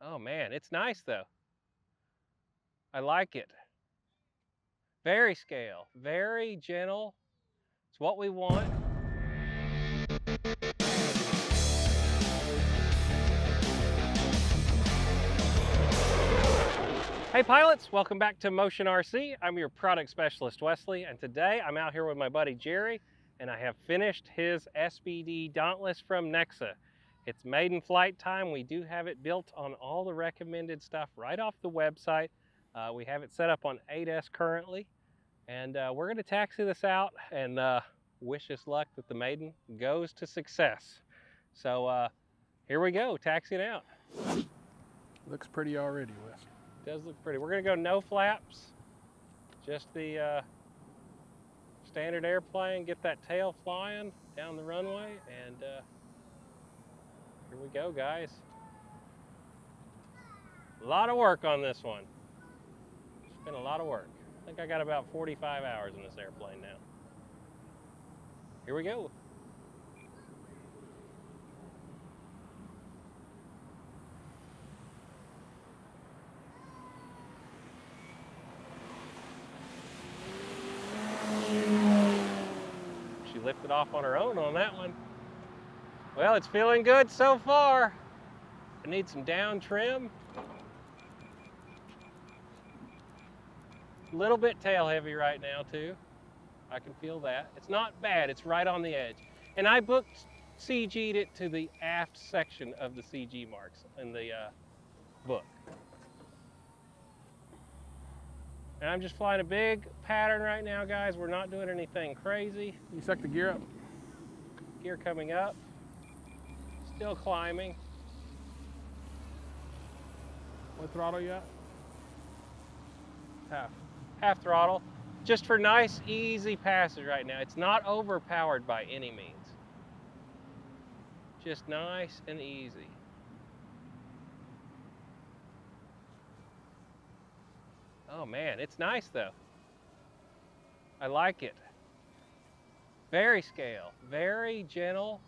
Oh man, it's nice though. I like it. Very scale, very gentle. It's what we want. Hey pilots, welcome back to Motion RC. I'm your product specialist, Wesley, and today I'm out here with my buddy Jerry, and I have finished his SBD Dauntless from Nexa. It's maiden flight time. We do have it built on all the recommended stuff right off the website. We have it set up on 8S currently, and we're going to taxi this out and wish us luck that the maiden goes to success. So here we go, taxiing out. Looks pretty already, Wes. Does look pretty. We're going to go no flaps, just the standard airplane, get that tail flying down the runway, and here we go, guys. A lot of work on this one. It's been a lot of work. I think I got about 45 hours in this airplane now. Here we go. She lifted off on her own on that one. Well, it's feeling good so far. I need some down trim. A little bit tail heavy right now too. I can feel that. It's not bad, it's right on the edge. And I booked CG'd it to the aft section of the CG marks in the book. And I'm just flying a big pattern right now, guys. We're not doing anything crazy. You suck the gear up? Gear coming up. Still climbing. What throttle you at? Half. Half throttle. Just for nice, easy passage right now. It's not overpowered by any means. Just nice and easy. Oh man, it's nice though. I like it. Very scale, very gentle.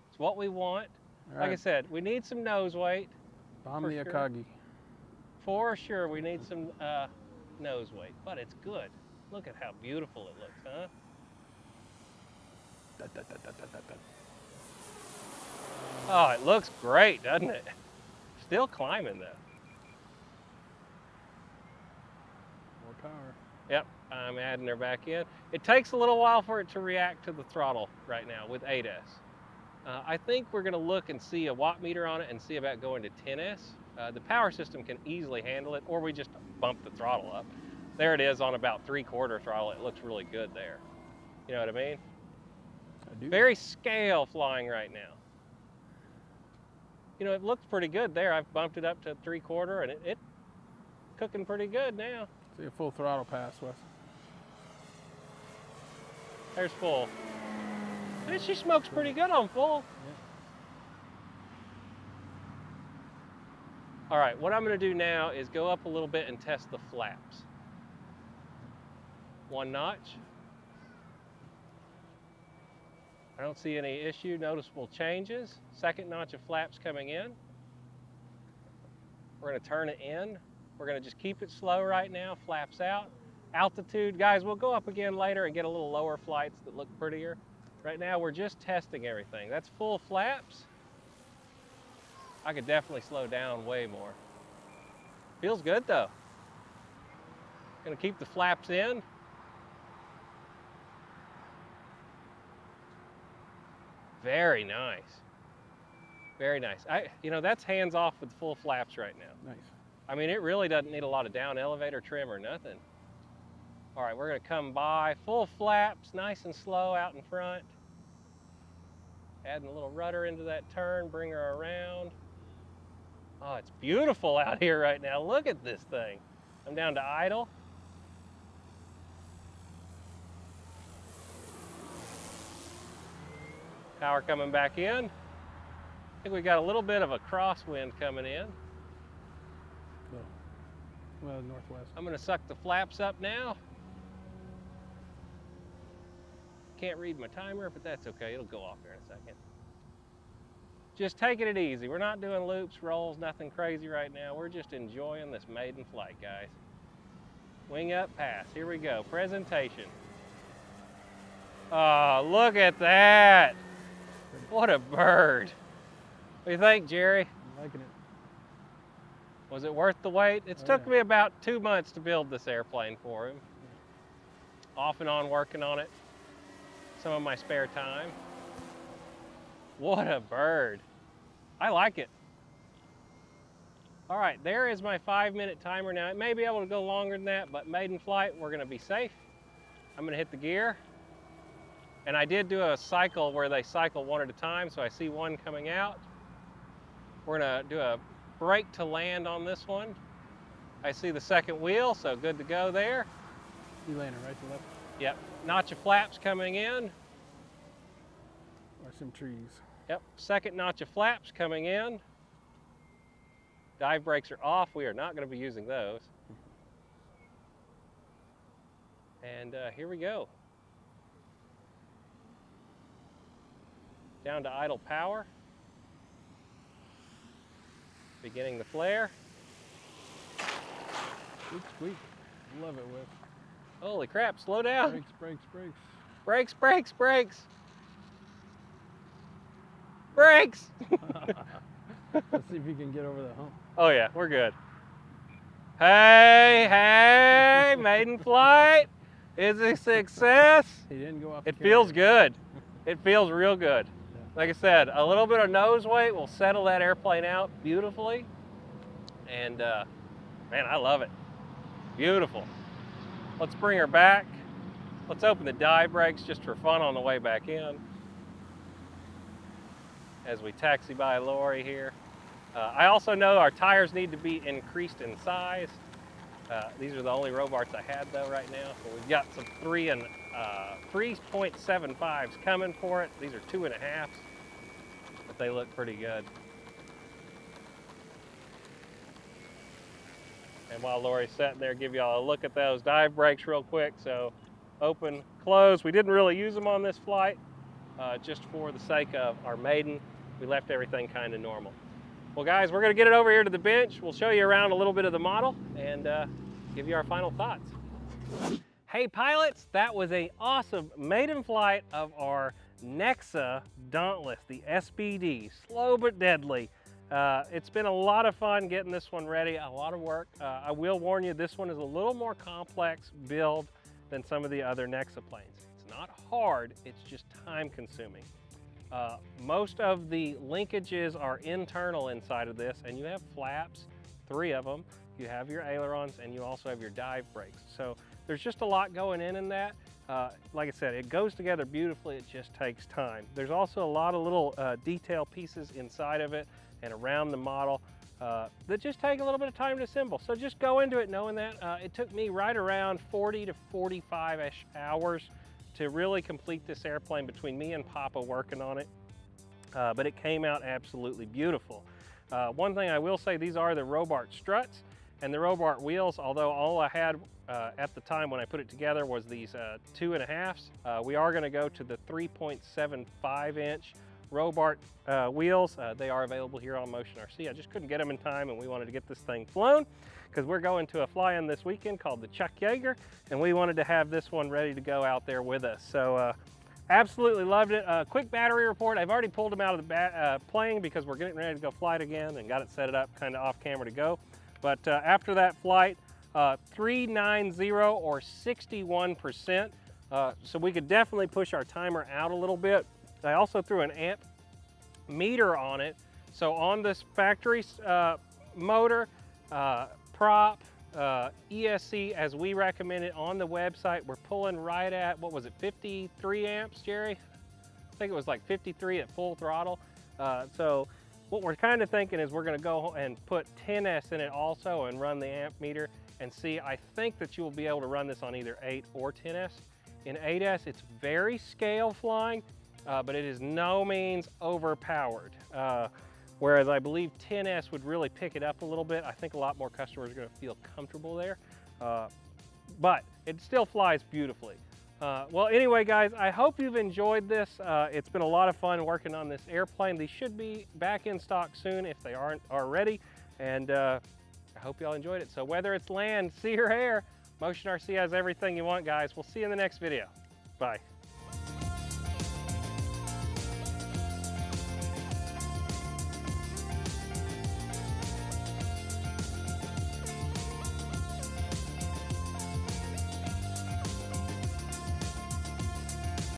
It's what we want. All Like I right. said, we need some nose weight. Bomb for the sure. Akagi. For sure, we need some nose weight, but it's good. Look at how beautiful it looks, huh? Dut, dut, dut, dut, dut, dut, dut. Oh, it looks great, doesn't it? Still climbing though. More power. Yep, I'm adding her back in. It takes a little while for it to react to the throttle right now with 8S. I think we're gonna look and see a watt meter on it and see about going to 10S. The power system can easily handle it, or we just bump the throttle up. There it is on about 3/4 throttle. It looks really good there. You know what I mean? I do. Very scale flying right now. You know, it looks pretty good there. I've bumped it up to 3/4 and it's cooking pretty good now. See a full throttle pass, Wes. There's full. And she smokes pretty good on full. All right, what I'm gonna do now is go up a little bit and test the flaps. One notch. I don't see any issue, noticeable changes. Second notch of flaps coming in. We're gonna turn it in. We're gonna just keep it slow right now, flaps out. Altitude, guys, we'll go up again later and get a little lower flights that look prettier. Right now, we're just testing everything. That's full flaps. I could definitely slow down way more. Feels good though. Gonna keep the flaps in. Very nice. Very nice. You know, that's hands off with full flaps right now. Nice. I mean, it really doesn't need a lot of down elevator trim or nothing. All right, we're gonna come by, full flaps, nice and slow out in front. Adding a little rudder into that turn, bring her around. Oh, it's beautiful out here right now. Look at this thing. I'm down to idle. Power coming back in. I think we got a little bit of a crosswind coming in. No. Well, northwest. I'm gonna suck the flaps up now. Can't read my timer, but that's okay. It'll go off here in a second. Just taking it easy. We're not doing loops, rolls, nothing crazy right now. We're just enjoying this maiden flight, guys. Wing up, pass. Here we go. Presentation. Oh, look at that. What a bird. What do you think, Jerry? I'm liking it. Was it worth the wait? It's took me about 2 months to build this airplane for him. Off and on working on it. Some of my spare time. What a bird. I like it. All right, there is my 5-minute timer now. It may be able to go longer than that, but maiden flight, we're gonna be safe. I'm gonna hit the gear. And I did do a cycle where they cycle one at a time, so I see one coming out. We're gonna do a brake to land on this one. I see the second wheel, so good to go there. You landing right to left? Yep, notch of flaps coming in. Or some trees. Yep, second notch of flaps coming in. Dive brakes are off. We are not going to be using those. And here we go. Down to idle power. Beginning the flare. Squeak, squeak. Love it, Wes. Holy crap, slow down. Brakes, brakes, brakes. Brakes, brakes, brakes. Brakes! Let's see if you can get over the hump. Oh yeah, we're good. Hey, hey, maiden flight is a success. He didn't go off. It feels good. It feels real good. Yeah. Like I said, a little bit of nose weight will settle that airplane out beautifully. And man, I love it. Beautiful. Let's bring her back. Let's open the dive brakes just for fun on the way back in. As we taxi by Lori here. I also know our tires need to be increased in size. These are the only Robarts I had though right now. So we've got some 3.75s coming for it. These are 2.5s, but they look pretty good. And while Lori's sitting there, give y'all a look at those dive brakes real quick. So open, close. We didn't really use them on this flight, just for the sake of our maiden. We left everything kind of normal. Well guys, we're gonna get it over here to the bench. We'll show you around a little bit of the model and give you our final thoughts. Hey pilots, that was an awesome maiden flight of our Nexa Dauntless, the SBD, slow but deadly. It's been a lot of fun getting this one ready, a lot of work. I will warn you, this one is a little more complex build than some of the other Nexa planes. It's not hard, it's just time consuming. Most of the linkages are internal inside of this, and you have flaps, 3 of them. You have your ailerons, and you also have your dive brakes. So there's just a lot going in that. Like I said, it goes together beautifully, it just takes time. There's also a lot of little detail pieces inside of it and around the model that just take a little bit of time to assemble. So just go into it knowing that. It took me right around 40 to 45-ish hours to really complete this airplane between me and Papa working on it. But it came out absolutely beautiful. One thing I will say, these are the Robart struts and the Robart wheels, although all I had at the time when I put it together was these 2.5s. We are gonna go to the 3.75-inch Robart wheels. They are available here on Motion RC. I just couldn't get them in time, and we wanted to get this thing flown because we're going to a fly-in this weekend called the Chuck Yeager, and we wanted to have this one ready to go out there with us. So absolutely loved it. Quick battery report. I've already pulled them out of the plane because we're getting ready to go fly it again and got it set it up kind of off camera to go. But after that flight, 390 or 61%. So we could definitely push our timer out a little bit. I also threw an amp meter on it. So on this factory motor, prop, ESC as we recommend it on the website, we're pulling right at, what was it, 53 amps, Jerry? I think it was like 53 at full throttle. So what we're kind of thinking is we're gonna go and put 10S in it also and run the amp meter and see. I think that you will be able to run this on either 8 or 10S. In 8S, it's very scale flying, but it is no means overpowered. Whereas I believe 10S would really pick it up a little bit. I think a lot more customers are gonna feel comfortable there. But it still flies beautifully. Well, anyway, guys, I hope you've enjoyed this. It's been a lot of fun working on this airplane. These should be back in stock soon if they aren't already. And I hope y'all enjoyed it. So whether it's land, sea, or air, Motion RC has everything you want, guys. We'll see you in the next video. Bye.